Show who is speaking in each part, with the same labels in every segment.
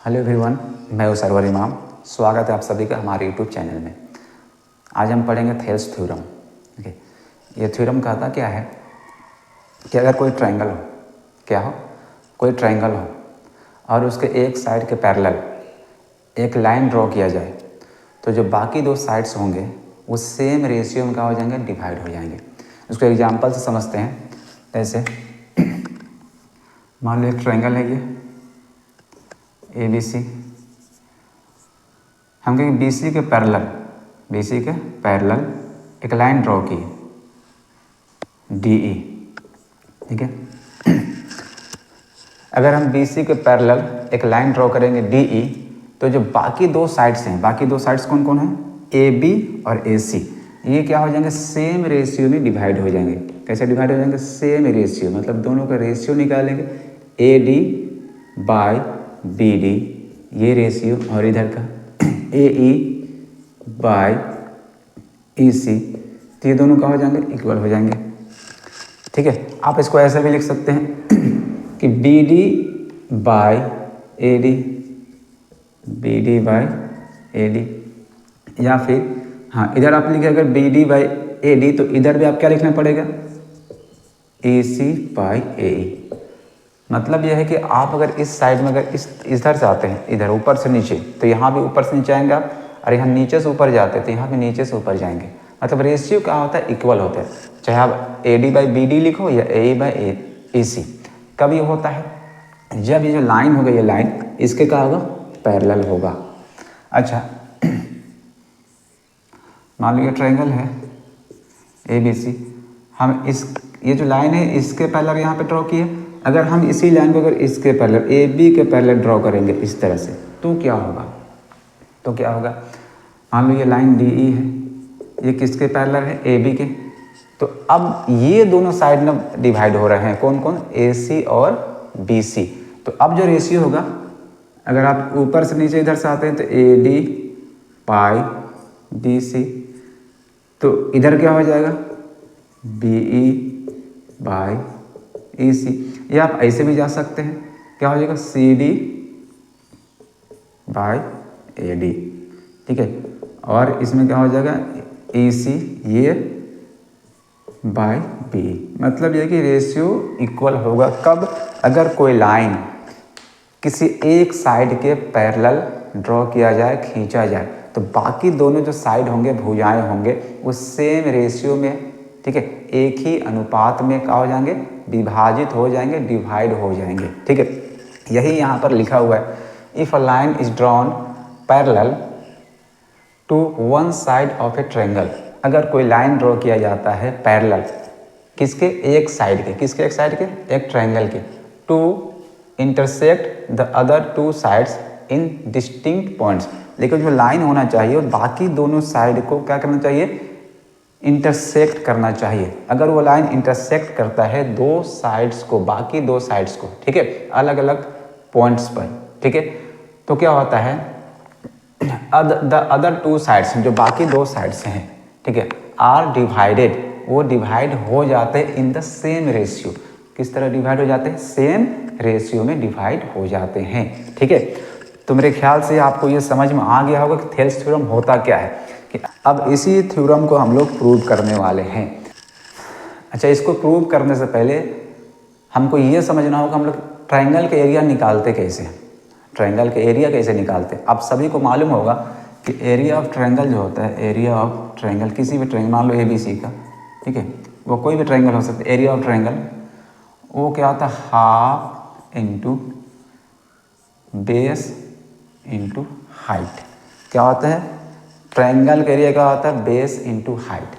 Speaker 1: Hello everyone, मैं हूं server इमाम। स्वागत है आप सभी का हमारे यूट्यूब चैनल में। आज हम पढ़ेंगे थेल्स थ्योरम। ओके, ये थ्योरम कहता क्या है कि अगर कोई ट्रायंगल हो, क्या हो, कोई ट्रायंगल हो और उसके एक साइड के पैरेलल एक लाइन ड्रॉ किया जाए तो जो बाकी दो साइड्स होंगे वो सेम रेशियो में क्या हो जाएंगे, डिवाइड हो जाएंगे। इसको एग्जाम्पल से समझते हैं। जैसे मान लो एक ट्रायंगल है, ये ABC। हम कहेंगे BC के पैरेलल एक लाइन ड्रॉ की DE। ठीक है, अगर हम BC के पैरेलल एक लाइन ड्रॉ करेंगे DE तो जो बाकी दो साइड्स हैं, बाकी दो साइड्स कौन कौन है, AB और AC, ये क्या हो जाएंगे, सेम रेशियो में डिवाइड हो जाएंगे। कैसे डिवाइड हो जाएंगे, सेम रेशियो, मतलब दोनों का रेशियो निकालेंगे AD बाय BD, ये रेशियो, और इधर का AE बाय EC, तो ये दोनों क्या हो जाएंगे, इक्वल हो जाएंगे। ठीक है, आप इसको ऐसे भी लिख सकते हैं कि BD by AD, BD by AD, या फिर हाँ इधर आप लिखे अगर BD बाय AD तो इधर भी आप क्या लिखना पड़ेगा, AC बाय AE। मतलब यह है कि आप अगर इस साइड में अगर इधर से आते हैं, इधर ऊपर से नीचे, तो यहाँ भी ऊपर से नीचे आएंगे आप, और यहाँ नीचे से ऊपर जाते हैं तो यहाँ भी नीचे से ऊपर जाएंगे। मतलब रेशियो क्या होता है, इक्वल होता है। चाहे आप AD बाई BD लिखो या AE बाई AC। कब ये होता है, जब ये जो लाइन होगा, ये लाइन इसके क्या होगा, पैरेलल होगा। अच्छा, मान लो ये ट्रायंगल है ABC, हम ये जो लाइन है इसके पैरेलल यहाँ पे ड्रॉ किए। अगर हम इसी लाइन को अगर इसके पैरेलल AB के पैरेलल ड्रॉ करेंगे इस तरह से, तो क्या होगा, मान लो ये लाइन DE है, ये किसके पैरेलल है, AB के। तो अब ये दोनों साइड में डिवाइड हो रहे हैं, कौन कौन, AC और BC। तो अब जो रेशियो होगा, अगर आप ऊपर से नीचे इधर से आते हैं तो AD बाई BC, तो इधर क्या हो जाएगा, BE बाई EC। या आप ऐसे भी जा सकते हैं, क्या हो जाएगा, CD बाई AD। ठीक है, और इसमें क्या हो जाएगा, AC ये बाय BE। मतलब ये कि रेशियो इक्वल होगा कब, अगर कोई लाइन किसी एक साइड के पैरेलल ड्रॉ किया जाए, खींचा जाए, तो बाकी दोनों जो साइड होंगे, भुजाएं होंगे, वो सेम रेशियो में, ठीक है, एक ही अनुपात में क्या हो जाएंगे, विभाजित हो जाएंगे, डिवाइड हो जाएंगे। ठीक है, यही यहाँ पर लिखा हुआ है, if a line is drawn parallel to one side of a triangle. अगर कोई लाइन ड्रॉ किया जाता है पैरेलल, किसके, एक साइड के, किसके एक साइड के, एक ट्रायंगल के, to intersect the other two sides in distinct points. लेकिन जो लाइन होना चाहिए वो बाकी दोनों साइड को क्या करना चाहिए, इंटरसेक्ट करना चाहिए। अगर वो लाइन इंटरसेक्ट करता है दो साइड्स को, बाकी दो साइड्स को, ठीक है, अलग अलग पॉइंट्स पर, ठीक है, तो क्या होता है, द अदर टू साइड्स, जो बाकी दो साइड्स हैं, ठीक है, आर डिवाइडेड, वो डिवाइड हो जाते हैं इन द सेम रेशियो। किस तरह डिवाइड हो जाते हैं, सेम रेशियो में डिवाइड हो जाते हैं। ठीक है, तो मेरे ख्याल से आपको ये समझ में आ गया होगा कि थेल्स थ्योरम होता क्या है। कि अब इसी थ्योरम को हम लोग प्रूव करने वाले हैं। अच्छा, इसको प्रूव करने से पहले हमको ये समझना होगा हम लोग ट्रायंगल के एरिया निकालते कैसे हैं, ट्रायंगल के एरिया कैसे निकालते हैं। आप सभी को मालूम होगा कि एरिया ऑफ ट्रायंगल जो होता है, एरिया ऑफ ट्रायंगल, किसी भी ट्रायंगल, मान लो ABC का, ठीक है, वो कोई भी ट्रायंगल हो सकता है, एरिया ऑफ ट्रायंगल वो क्या होता है, half into base into height. क्या होता है, ट्रायंगल का एरिया क्या होता है, base into height,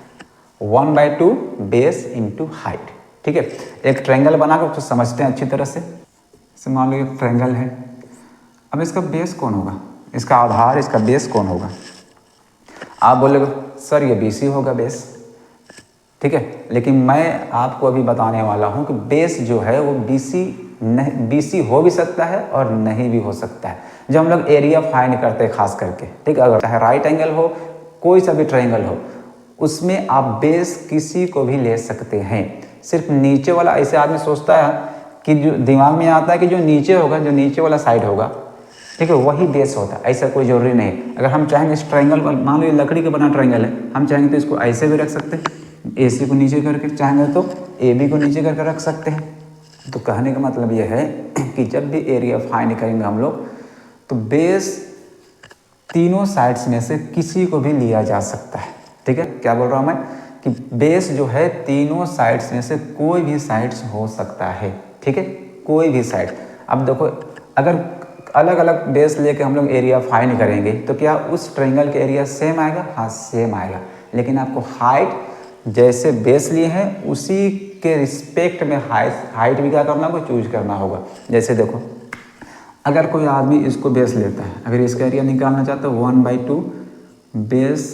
Speaker 1: 1/2 base into height. ठीक है, एक ट्रायंगल बनाकर उसको समझते हैं अच्छी तरह से। मान लो एक ट्रायंगल है, अब इसका बेस कौन होगा, इसका आधार, इसका बेस कौन होगा। आप बोलेगे सर ये BC होगा बेस, ठीक है, लेकिन मैं आपको अभी बताने वाला हूँ कि बेस जो है वो BC हो भी सकता है और नहीं भी हो सकता है। जब हम लोग एरिया फाइंड करते हैं खास करके, ठीक है, अगर चाहे राइट एंगल हो, कोई सा भी ट्रायंगल हो, उसमें आप बेस किसी को भी ले सकते हैं। सिर्फ नीचे वाला, ऐसे आदमी सोचता है कि जो दिमाग में आता है कि जो नीचे होगा, जो नीचे वाला साइड होगा, ठीक है, वही बेस होता है, ऐसा कोई ज़रूरी नहीं। अगर हम चाहेंगे इस ट्रायंगल को, मान लो ये लकड़ी का बना ट्रायंगल है, हम चाहेंगे तो इसको ऐसे भी रख सकते हैं, AC को नीचे करके, चाहेंगे तो AB को नीचे करके रख सकते हैं। तो कहने का मतलब ये है कि जब भी एरिया फाइंड करेंगे हम लोग, तो बेस तीनों साइड्स में से किसी को भी लिया जा सकता है। ठीक है, क्या बोल रहा हूँ मैं कि बेस जो है तीनों साइड्स में से कोई भी साइड्स हो सकता है। ठीक है, कोई भी साइड। अब देखो, अगर अलग अलग बेस लेके हम लोग एरिया फाइंड करेंगे तो क्या उस ट्रायंगल के एरिया सेम आएगा? हाँ, सेम आएगा। लेकिन आपको हाइट जैसे बेस लिए हैं उसी के रिस्पेक्ट में हाइट भी क्या करना होगा? चूज करना होगा। जैसे देखो, अगर कोई आदमी इसको बेस लेता है, अगर इसका एरिया निकालना चाहता है 1/2 बेस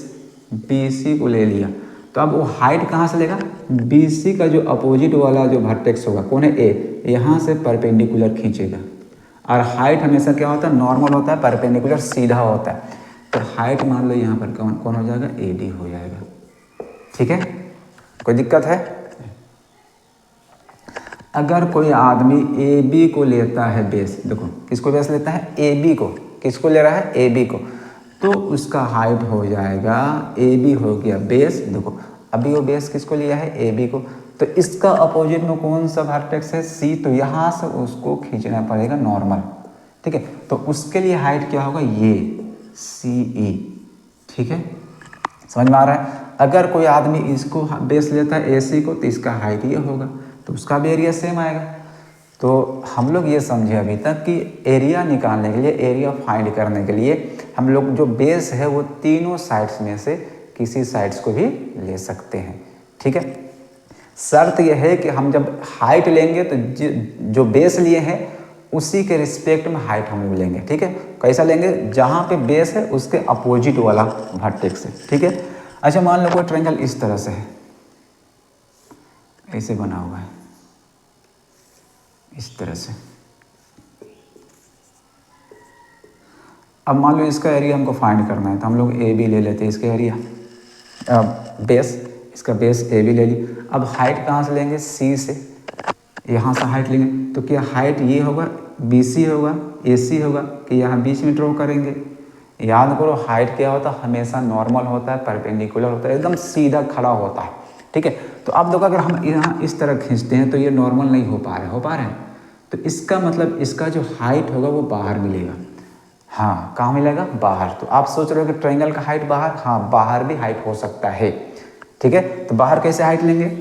Speaker 1: BC को ले लिया, तो अब वो हाइट कहाँ से लेगा? BC का जो अपोजिट वाला जो वर्टेक्स होगा, कौन है? A, यहाँ से परपेंडिकुलर खींचेगा। और हाइट हमेशा क्या होता है? नॉर्मल होता है, परपेंडिकुलर सीधा होता है। तो हाइट मान लो यहाँ पर कौन हो जाएगा? AD हो जाएगा। ठीक है, कोई दिक्कत है? अगर कोई आदमी AB को लेता है बेस, देखो किसको बेस लेता है? AB को। किसको ले रहा है? AB को। तो उसका हाइट हो जाएगा, AB हो गया बेस। देखो अभी वो बेस किसको लिया है? AB को। तो इसका अपोजिट में कौन सा वर्टेक्स है? C, तो यहाँ से उसको खींचना पड़ेगा नॉर्मल। ठीक है, तो उसके लिए हाइट क्या होगा? ये CE। ठीक है, समझ में आ रहा है? अगर कोई आदमी इसको बेस लेता है AC को, तो इसका हाइट ये होगा, तो उसका भी एरिया सेम आएगा। तो हम लोग ये समझे अभी तक कि एरिया निकालने के लिए, एरिया फाइंड करने के लिए हम लोग जो बेस है वो तीनों साइड्स में से किसी साइड्स को भी ले सकते हैं। ठीक है, शर्त यह है कि हम जब हाइट लेंगे तो जो बेस लिए हैं उसी के रिस्पेक्ट में हाइट हम लोग लेंगे। ठीक है, कैसा लेंगे? जहाँ पे बेस है उसके अपोजिट वाला वर्टेक्स है। ठीक है, अच्छा मान लो कोई ट्रायंगल इस तरह से है, ऐसे बना हुआ है, इस तरह से। अब मान लो इसका एरिया हमको फाइंड करना है, तो हम लोग AB ले लेते हैं, इसका एरिया बेस, इसका बेस AB ले ली। अब हाइट कहाँ से लेंगे? C से, यहाँ से हाइट लेंगे। तो क्या हाइट ये होगा? BC होगा, AC होगा, कि यहाँ बीच में ड्रॉ करेंगे? याद करो, हाइट क्या होता है? हमेशा नॉर्मल होता है, परपेंडिकुलर होता है, एकदम सीधा खड़ा होता है। ठीक है, तो अब देखो, अगर हम यहाँ इस तरह खींचते हैं तो ये नॉर्मल नहीं हो पा रहे हैं, तो इसका मतलब इसका जो हाइट होगा वो बाहर मिलेगा। हाँ, कहाँ मिलेगा? बाहर। तो आप सोच रहे हो कि ट्रायंगल का हाइट बाहर? हाँ, बाहर भी हाइट हो सकता है। ठीक है, तो बाहर कैसे हाइट लेंगे?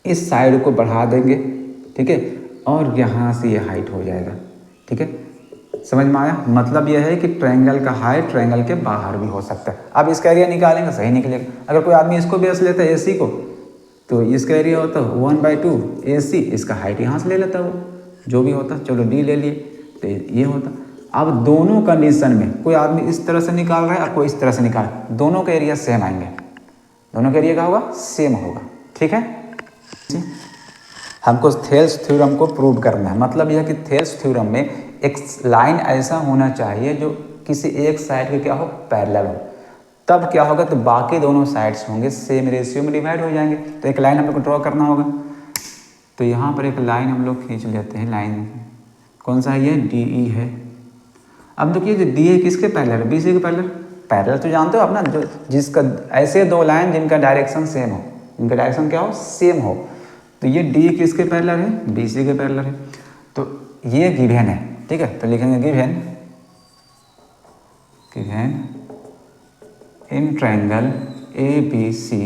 Speaker 1: इस साइड को बढ़ा देंगे। ठीक है, और यहाँ से ये हाइट हो जाएगा। ठीक है, समझ में आया? मतलब यह है कि ट्रायंगल का हाइट ट्रायंगल के बाहर भी हो सकता है। अब इसका एरिया निकालेंगे, सही निकलेगा। अगर कोई आदमी इसको बेस लेता है AC को, तो इसका एरिया होता है 1/2 AC, इसका हाइट यहाँ से ले लेता है वो, जो भी होता। चलो D ले लिए, तो ये होता। अब दोनों कंडीशन में कोई आदमी इस तरह से निकाल रहा है और कोई इस तरह से निकाल रहा है, दोनों का एरिया सेम आएंगे। दोनों का एरिया क्या होगा? सेम होगा। ठीक है, हमको थेल्स थ्योरम को प्रूव करना है। मतलब यह कि थेल्स थ्योरम में एक लाइन ऐसा होना चाहिए जो किसी एक साइड के क्या हो? पैरेलल हो। तब क्या होगा? तो बाकी दोनों साइड्स होंगे सेम रेशियो में डिवाइड हो जाएंगे। तो एक लाइन हम लोग को ड्रॉ करना होगा। तो यहाँ पर एक लाइन हम लोग खींच लेते हैं। लाइन कौन सा है? ये DE है। अब देखिए, जो D है किसके पैरेलल है? BC के पैरेलल। पैरेलल तो जानते हो अपना, जो जिसका ऐसे दो लाइन जिनका डायरेक्शन सेम हो, इनका डायरेक्शन क्या हो? सेम हो। तो ये D किसके पैरेलल है? BC के पैरेलल है। तो ये गिवन है। ठीक है, तो लिखेंगे गिवन इन ट्रायंगल ABC।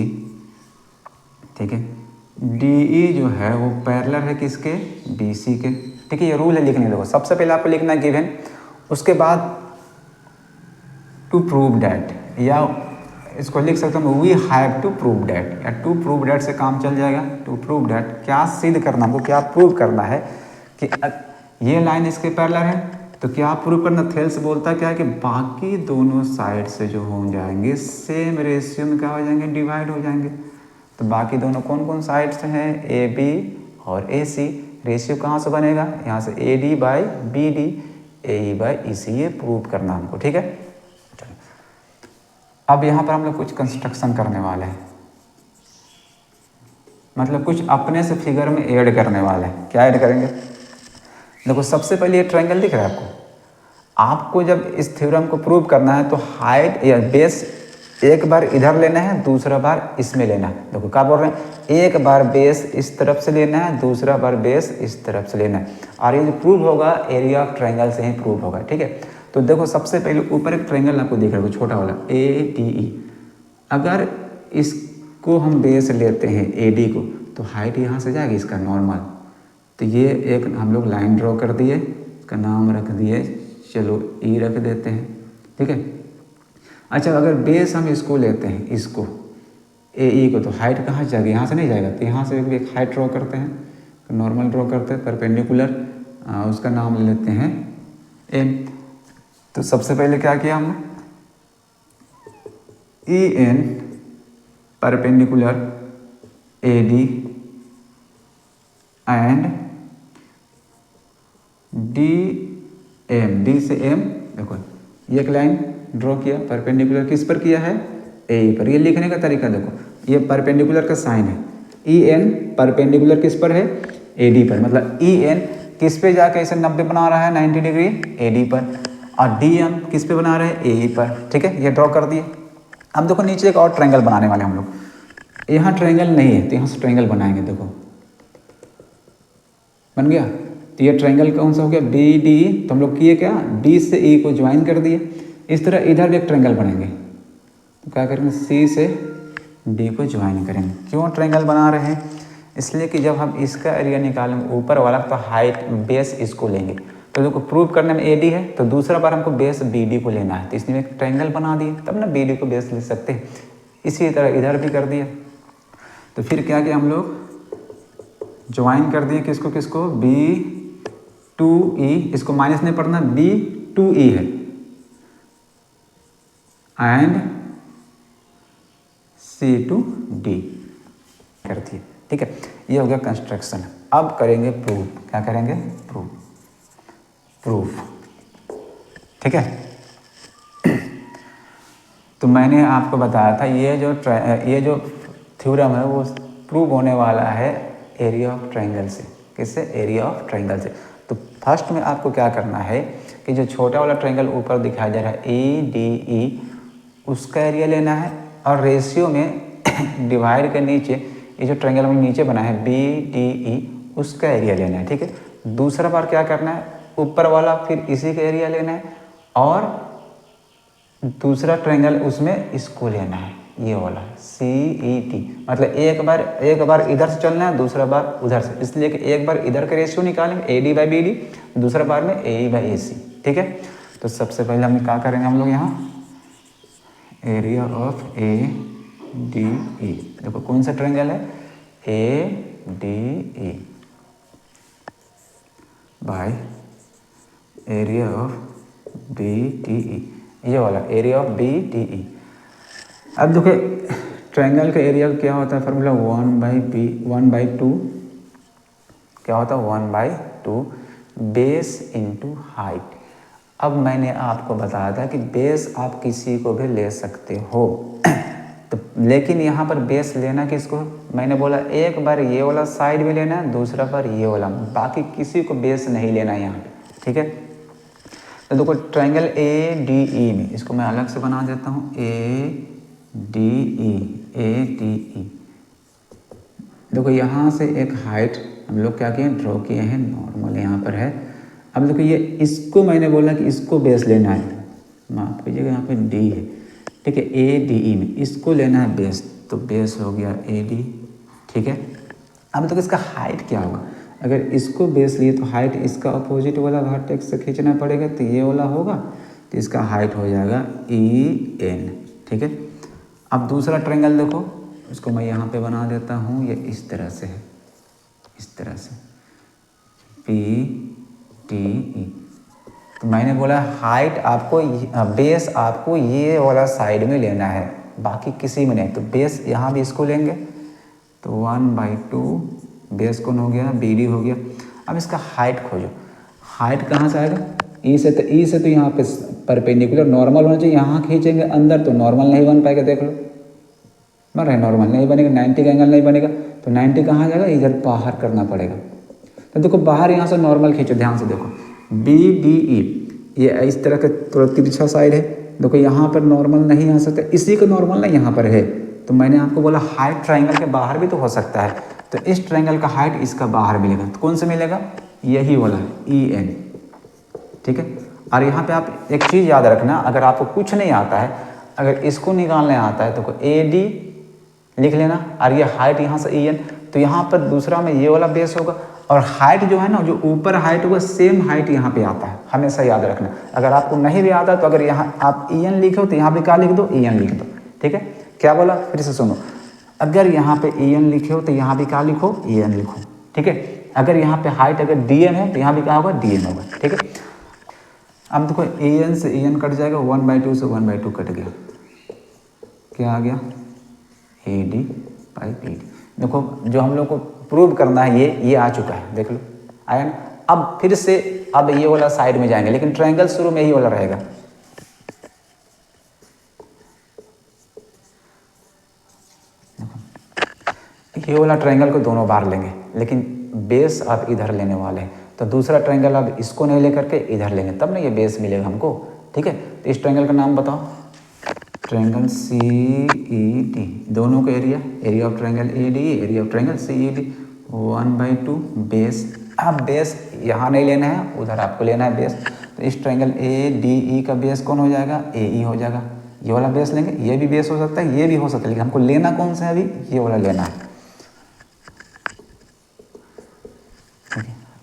Speaker 1: ठीक है, DE जो है वो पैरेलल है किसके? BC के। ठीक है, ये रूल है लिखने। देखो, सबसे पहले आपको लिखना है गिवन, उसके बाद टू प्रूव डैट, या इसको लिख सकता हूँ we have to prove that, या टू प्रूव डैट से काम चल जाएगा। टू प्रूव डैट क्या सिद्ध करना, हमको क्या प्रूव करना है कि ये लाइन इसके पैरेलल है। तो क्या प्रूव करना? थेल्स बोलता है क्या है कि बाकी दोनों साइड से जो हो जाएंगे सेम रेशियो में क्या हो जाएंगे? डिवाइड हो जाएंगे। तो बाकी दोनों कौन कौन साइड से हैं? AB और AC। रेशियो कहाँ से बनेगा? यहाँ से AD/BD, AE/EC। ये प्रूव करना हमको। ठीक है, अब यहाँ पर हम लोग कुछ कंस्ट्रक्शन करने वाले हैं, मतलब कुछ अपने से फिगर में ऐड करने वाले हैं। क्या ऐड करेंगे? देखो, सबसे पहले ये ट्रायंगल दिख रहा है आपको। आपको जब इस थ्योरम को प्रूव करना है तो हाइट या बेस एक बार इधर लेना है, दूसरा बार इसमें लेना है। देखो क्या बोल रहे हैं, एक बार बेस इस तरफ से लेना है, दूसरा बार बेस इस तरफ से लेना है, और ये जो प्रूव होगा एरिया ऑफ ट्रायंगल से ही प्रूव होगा। ठीक है, तो देखो सबसे पहले ऊपर एक ट्रायंगल आपको दिख रहा है छोटा वाला ADE। अगर इसको हम बेस लेते हैं AD को, तो हाइट यहाँ से जाएगी इसका नॉर्मल। तो ये एक हम लोग लाइन ड्रॉ कर दिए, इसका नाम रख दिए, चलो E रख देते हैं। ठीक है, अच्छा अगर बेस हम इसको लेते हैं, इसको AE को, तो हाइट कहाँ जाएगी, यहाँ से नहीं जाएगा, तो यहाँ से एक हाइट ड्रॉ करते हैं, तो नॉर्मल ड्रॉ करते हैं परपेंडिकुलर, उसका नाम ले लेते हैं M। तो सबसे पहले क्या किया हमने, EN perpendicular AD and DM, D से M, देखो ये एक लाइन ड्रॉ किया, परपेंडिकुलर किस पर किया है, AE पर। ये लिखने का तरीका देखो, ये परपेंडिकुलर का साइन है, EN परपेंडिकुलर किस पर है, AD पर, मतलब EN किस पे जाके इसे 90 बना रहा है 90 डिग्री AD पर, और DM किस पे बना रहे हैं, AE पर। ठीक है, ये ड्रॉ कर दिए। अब देखो नीचे एक और ट्रायंगल बनाने वाले हम लोग, यहाँ ट्रायंगल नहीं है तो यहाँ से ट्रायंगल बनाएंगे। देखो बन गया, तो ये ट्रायंगल कौन सा हो गया, BD। तो हम लोग किए क्या, D से E को ज्वाइन कर दिए। इस तरह इधर भी एक ट्रायंगल बनेंगे, तो क्या करेंगे, C से D को ज्वाइन करेंगे। क्यों ट्रायंगल बना रहे हैं, इसलिए कि जब हम इसका एरिया निकालेंगे ऊपर वाला, तो हाइट बेस इसको लेंगे। तो देखो प्रूव करने में AD है, तो दूसरा बार हमको बेस BD को लेना है, तो इसलिए एक ट्रायंगल बना दिए, तब ना BD को बेस ले सकते हैं। इसी तरह इधर भी कर दिया। तो फिर क्या किया हम लोग, ज्वाइन कर दिए किसको किसको, B2E, इसको माइनस नहीं पढ़ना, B2E है, एंड C2D कर दिए। ठीक है, ये हो गया कंस्ट्रक्शन। अब करेंगे प्रूफ। क्या करेंगे, प्रूफ। ठीक है, तो मैंने आपको बताया था ये जो थ्योरम है वो प्रूव होने वाला है एरिया ऑफ ट्रायंगल से। किससे, एरिया ऑफ ट्रायंगल से। तो फर्स्ट में आपको क्या करना है कि जो छोटा वाला ट्रायंगल ऊपर दिखाया जा रहा है ADE, उसका एरिया लेना है, और रेशियो में डिवाइड के नीचे ये जो ट्रायंगल हमने नीचे बना है BDE, उसका एरिया लेना है। ठीक है, दूसरा बार क्या करना है, ऊपर वाला फिर इसी का एरिया लेना है, और दूसरा ट्रायंगल उसमें इसको लेना है, ये वाला CET। मतलब एक बार इधर से चलना है, दूसरा बार उधर से, इसलिए कि एक बार इधर का रेशियो निकालेंगे AD/BD, दूसरा बार में AE/AC। ठीक है, तो सबसे पहले हम क्या करेंगे, हम लोग यहाँ एरिया ऑफ ADE, देखो कौन सा ट्रायंगल है, ADE by area of BDE, ये वाला एरिया ऑफ BDE। अब देखिए ट्रायंगल का एरिया क्या होता है, फार्मूला 1/2, क्या होता है 1/2 बेस इंटू हाइट। अब मैंने आपको बताया था कि बेस आप किसी को भी ले सकते हो, तो लेकिन यहाँ पर बेस लेना किसको, मैंने बोला एक बार ये वाला साइड में लेना है, दूसरा बार ये वाला, बाकी किसी को बेस नहीं लेना है यहाँ पे। ठीक है, तो देखो ट्रायंगल ADE में, इसको मैं अलग से बना देता हूँ, ADE। देखो यहाँ से एक हाइट हम लोग क्या किए, ड्रॉ किए हैं, नॉर्मल यहाँ पर है। अब देखो ये इसको मैंने बोला कि इसको बेस लेना है, माफ कीजिएगा यहाँ पे D है। ठीक है, ADE में इसको लेना है बेस, तो बेस हो गया AD। ठीक है, अब देखो इसका हाइट क्या होगा, अगर इसको बेस लिए तो हाइट इसका अपोजिट वाला वर्टेक्स से खींचना पड़ेगा, तो ये वाला होगा, तो इसका हाइट हो जाएगा EN। ठीक है, अब दूसरा ट्रायंगल देखो, इसको मैं यहाँ पे बना देता हूँ, ये इस तरह से है, इस तरह से PTE। तो मैंने बोला हाइट आपको, बेस आपको ये वाला साइड में लेना है, बाकी किसी में नहीं। तो बेस यहाँ भी इसको लेंगे, तो 1/2 बेस कौन हो गया, BD हो गया। अब इसका हाइट खोजो, हाइट कहाँ से आएगा, E से तो यहाँ पे परपेंडिकुलर नॉर्मल होना चाहिए, यहाँ खींचेंगे अंदर तो नॉर्मल नहीं बन पाएगा, देख लो बन रहा है, नॉर्मल नहीं बनेगा, 90 का एंगल नहीं बनेगा, तो 90 कहाँ जाएगा, इधर बाहर करना पड़ेगा। तो देखो बाहर यहाँ से नॉर्मल खींचो, ध्यान से देखो BDE, ये इस तरह का थोड़ा तिरछा साइड है, देखो यहाँ पर नॉर्मल नहीं आ सकता, इसी का नॉर्मल ना यहाँ पर है, तो मैंने आपको बोला हाइट ट्राइंगल के बाहर भी तो हो सकता है, तो इस ट्राइंगल का हाइट इसका बाहर मिलेगा, तो कौन सा मिलेगा, यही वाला EN, ठीक है। और यहाँ पे आप एक चीज़ याद रखना, अगर आपको कुछ नहीं आता है, अगर इसको निकालने आता है तो AD लिख लेना, और ये हाइट यहाँ से EN, तो यहाँ पर दूसरा में ये वाला बेस होगा, और हाइट जो है ना, जो ऊपर हाइट होगा सेम हाइट यहाँ पे आता है, हमेशा याद रखना। अगर आपको नहीं भी आता तो अगर यहाँ आप EN लिखो तो यहाँ भी क्या लिख दो, EN लिख दो, ठीक है। क्या बोला, फिर से सुनो, अगर यहाँ पे EN लिखे हो तो यहाँ भी क्या लिखो, EN लिखो, ठीक है। अगर यहाँ पे हाइट अगर DN है तो यहाँ भी क्या होगा, DN होगा, ठीक है। अब देखो EN से EN कट जाएगा, 1/2 से 1/2 कट गया, क्या आ गया, AD/BD। देखो जो हम लोग को प्रूव करना है ये आ चुका है, देख लो आया ना। अब फिर से अब ये वाला साइड में जाएंगे, लेकिन ट्रायंगल शुरू में यही वाला रहेगा, ये वाला ट्रायंगल को दोनों बार लेंगे, लेकिन बेस आप इधर लेने वाले हैं, तो दूसरा ट्रायंगल आप इसको नहीं लेकर के इधर लेंगे, तब ना ये बेस मिलेगा हमको, ठीक है। तो इस ट्रायंगल का नाम बताओ, ट्रायंगल CED, दोनों का area of triangle ADE, area of triangle CED, 1/2 base. अब बेस यहाँ नहीं लेना है, उधर आपको लेना है बेस, तो इस ट्रायंगल ADE का बेस कौन हो जाएगा, AE हो जाएगा। ये वाला बेस लेंगे, ये भी बेस हो सकता है, ये भी हो सकता है, लेकिन हमको लेना कौन सा है अभी, ये वाला लेना है।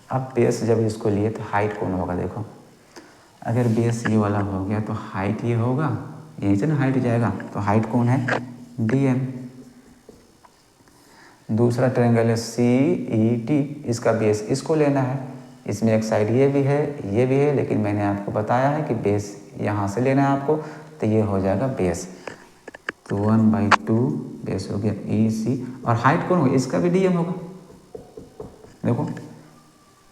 Speaker 1: अब बेस जब इसको लिए तो हाइट कौन होगा, देखो अगर बेस ये वाला हो गया तो हाइट ये होगा, यहीं से ना हाइट जाएगा, तो हाइट कौन है, DM। दूसरा ट्रायंगल है CED, इसका बेस इसको लेना है, इसमें एक साइड ये भी है, लेकिन मैंने आपको बताया है कि बेस यहाँ से लेना है आपको, तो ये हो जाएगा बेस, तो 1/2 बेस हो गया EC, और हाइट कौन होगा, इसका भी DM होगा। देखो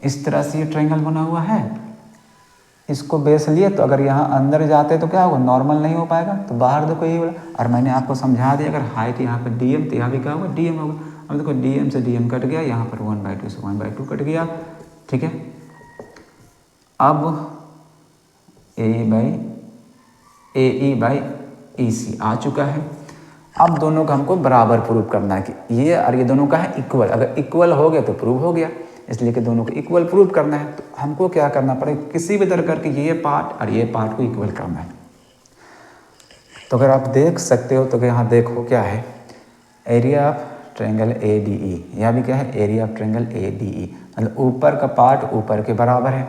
Speaker 1: इस तरह से ये ट्रायंगल बना हुआ है, इसको बेस लिए, तो अगर यहाँ अंदर जाते तो क्या होगा, नॉर्मल नहीं हो पाएगा, तो बाहर देखो ये वाला, और मैंने आपको समझा दिया अगर हाइट यहाँ पर DM तो यहाँ भी क्या होगा, DM होगा। अब देखो DM से DM कट गया, यहाँ पर 1/2 से 1/2 कट गया, ठीक है। अब AE/EC आ चुका है। अब दोनों का हमको बराबर प्रूव करना है कि ये और ये दोनों का है इक्वल, अगर इक्वल हो गया तो प्रूव हो गया, इसलिए कि दोनों को इक्वल प्रूव करना है, तो हमको क्या करना पड़ेगा, किसी भी तरह करके ये पार्ट और ये पार्ट को इक्वल करना है। तो अगर आप देख सकते हो तो यहाँ देखो क्या है, एरिया ऑफ ट्रायंगल ADE, यहाँ भी क्या है, एरिया ऑफ ट्रायंगल ADE, मतलब ऊपर का पार्ट ऊपर के बराबर है,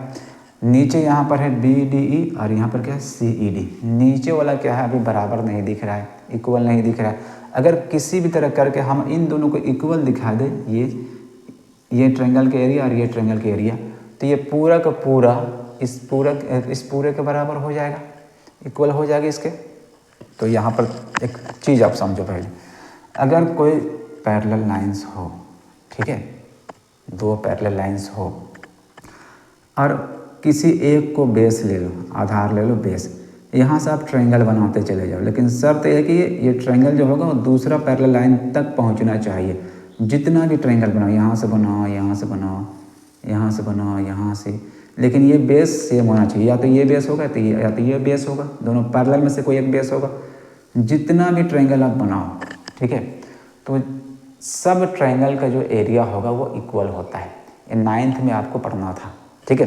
Speaker 1: नीचे यहाँ पर है BDE और यहाँ पर क्या है CED, नीचे वाला क्या है अभी बराबर नहीं दिख रहा है, इक्वल नहीं दिख रहा है। अगर किसी भी तरह करके हम इन दोनों को इक्वल दिखा दें, ये ट्रायंगल के एरिया और ये ट्रायंगल के एरिया, तो ये पूरा का पूरा इस पूरे के बराबर हो जाएगा, इक्वल हो जाएगा इसके। तो यहाँ पर एक चीज़ आप समझो पहले, अगर कोई पैरेलल लाइंस हो, ठीक है, दो पैरेलल लाइंस हो और किसी एक को बेस ले लो, आधार ले लो बेस, यहाँ से आप ट्रायंगल बनाते चले जाओ, लेकिन शर्त यह है कि ये ट्रायंगल जो होगा वो दूसरा पैरेलल लाइन तक पहुँचना चाहिए। जितना भी ट्रायंगल बनाओ, यहाँ से बनाओ, यहाँ से बनाओ, यहाँ से बनाओ, यहाँ से, लेकिन ये बेस सेम होना चाहिए, या तो ये बेस होगा तो ये बेस होगा, दोनों पैरेलल में से कोई एक बेस होगा। जितना भी ट्रायंगल आप बनाओ, ठीक है, तो सब ट्रायंगल का जो एरिया होगा वो इक्वल होता है। ये 9th में आपको पढ़ना था, ठीक है,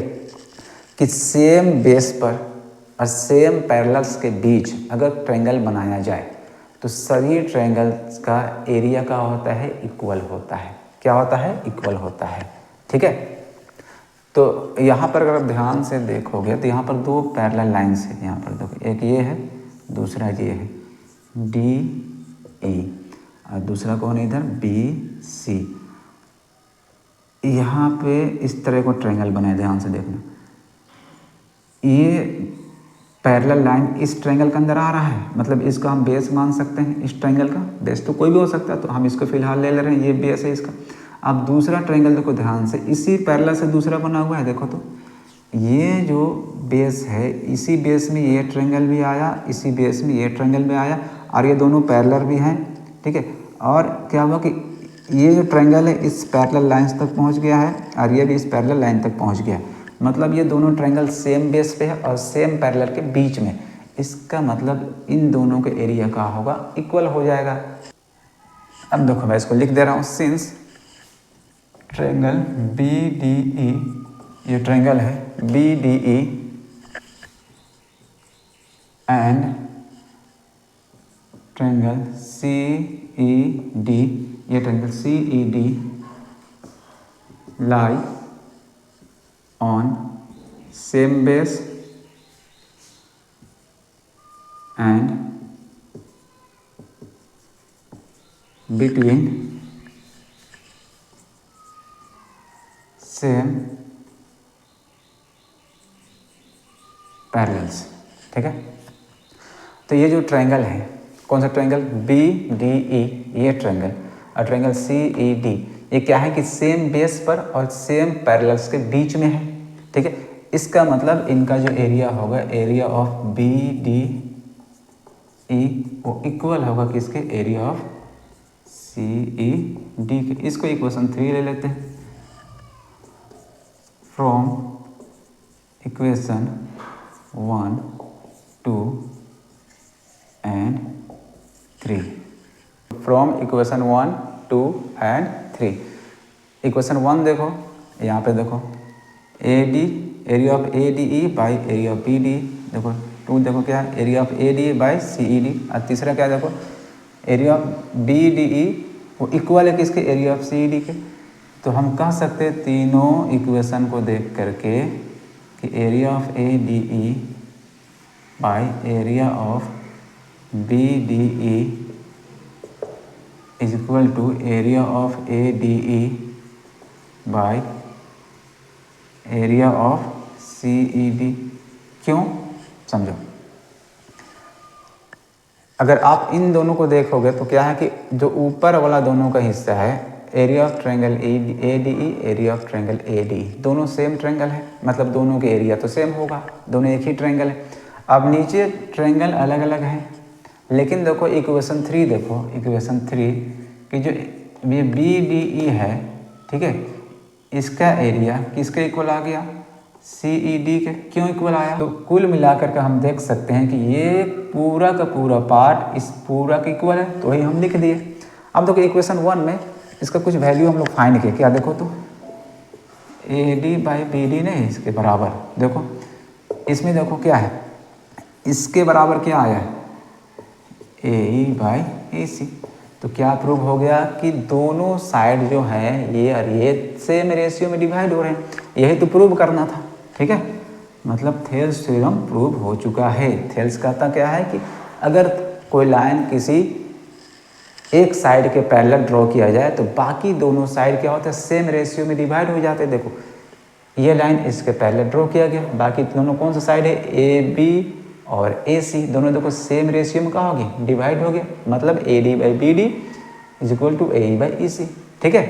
Speaker 1: कि सेम बेस पर और सेम पैरेलल्स के बीच अगर ट्रायंगल बनाया जाए तो सभी ट्रायंगल्स का एरिया का होता है, इक्वल होता है। क्या होता है, इक्वल होता है, ठीक है। तो यहाँ पर अगर ध्यान से देखोगे तो यहाँ पर दो पैरेलल लाइंस है, यहाँ पर देखो, एक ये है, दूसरा ये है DE, और दूसरा कौन है इधर, BC। यहाँ पे इस तरह को ट्रायंगल बनाए, ध्यान से देखना, ये पैरेलल लाइन इस ट्रायंगल के अंदर आ रहा है, मतलब इसका हम बेस मान सकते हैं। इस ट्रायंगल का बेस तो कोई भी हो सकता है, तो हम इसको फिलहाल ले रहे हैं, ये बेस है इसका। अब दूसरा ट्रायंगल देखो ध्यान से, इसी पैरेलल से दूसरा बना हुआ है, देखो तो ये जो बेस है, इसी बेस में ये ट्रायंगल भी आया, इसी बेस में ये ट्रायंगल भी आया, और ये दोनों पैरेलल भी हैं, ठीक है। और क्या हुआ कि ये जो ट्रायंगल है इस पैरेलल लाइन तक पहुँच गया है, और ये भी इस पैरेलल लाइन तक पहुँच गया है, मतलब ये दोनों ट्रायंगल सेम बेस पे है और सेम पैरेलल के बीच में, इसका मतलब इन दोनों के एरिया का होगा इक्वल हो जाएगा। अब देखो मैं इसको लिख दे रहा हूँ, since triangle B D E, ये ट्रायंगल है B D E and triangle C E D, ये triangle C E D lie on same base and between same parallels. ठीक है, तो ये जो ट्रायंगल है, कौन सा ट्रायंगल, बी डी ई, ये ट्रायंगल, और ट्रायंगल सी ई डी, ये क्या है कि सेम बेस पर और सेम पैरेलल्स के बीच में है। ठीक है, इसका मतलब इनका जो एरिया होगा, area of B D E, वो इक्वल होगा किसके, area of C E D के। इसको इक्वेशन 3 ले लेते हैं। From equation 1, 2 and 3, from equation 1, 2 and 3। Equation 1 देखो, यहाँ पे देखो A D, area of A D E by area of B D. देखो 2 देखो क्या है, area of A D by C E D. और तीसरा क्या देखो, area of B D E, वो इक्वल है किसके, area of C E D के। तो हम कह सकते हैं तीनों इक्वेशन को देख करके कि area of A D E by area of B D E is equal to area of A D E by area of C E D. क्यों, समझो। अगर आप इन दोनों को देखोगे तो क्या है कि जो ऊपर वाला दोनों का हिस्सा है, area of triangle A D E, area of triangle A D, दोनों सेम ट्रायंगल है, मतलब दोनों के एरिया तो सेम होगा, दोनों एक ही ट्रायंगल है। अब नीचे ट्रायंगल अलग अलग है, लेकिन देखो इक्वेशन 3 देखो, इक्वेशन 3 कि जो ये बी डी ई है, ठीक है, इसका एरिया किसके इक्वल आ गया, सी ई डी के। क्यों इक्वल आया, तो कुल मिलाकर के हम देख सकते हैं कि ये पूरा का पूरा पार्ट इस पूरा के इक्वल है, तो वही हम लिख दिए। अब देखो इक्वेशन 1 में इसका कुछ वैल्यू हम लोग फाइंड किए, क्या देखो तो A D by B D नहीं, इसके बराबर देखो, इसमें देखो क्या है, इसके बराबर क्या आया है, ए ई बाई ए सी। तो क्या प्रूव हो गया कि दोनों साइड जो हैं ये और ये सेम रेशियो में डिवाइड हो रहे हैं, यही तो प्रूव करना था। ठीक है, मतलब थेल्स थ्योरम प्रूव हो चुका है। थेल्स कहता क्या है कि अगर कोई लाइन किसी एक साइड के पैरेलल ड्रॉ किया जाए तो बाकी दोनों साइड क्या होता है, सेम रेशियो में डिवाइड हो जाते हैं। देखो ये लाइन इसके पैरेलल ड्रॉ किया गया, बाकी दोनों कौन सा साइड है, ए बी और ए सी, दोनों देखो सेम रेशियो में कहा होगी, डिवाइड हो गया, मतलब A D by B D is equal to A E by E C. ठीक है,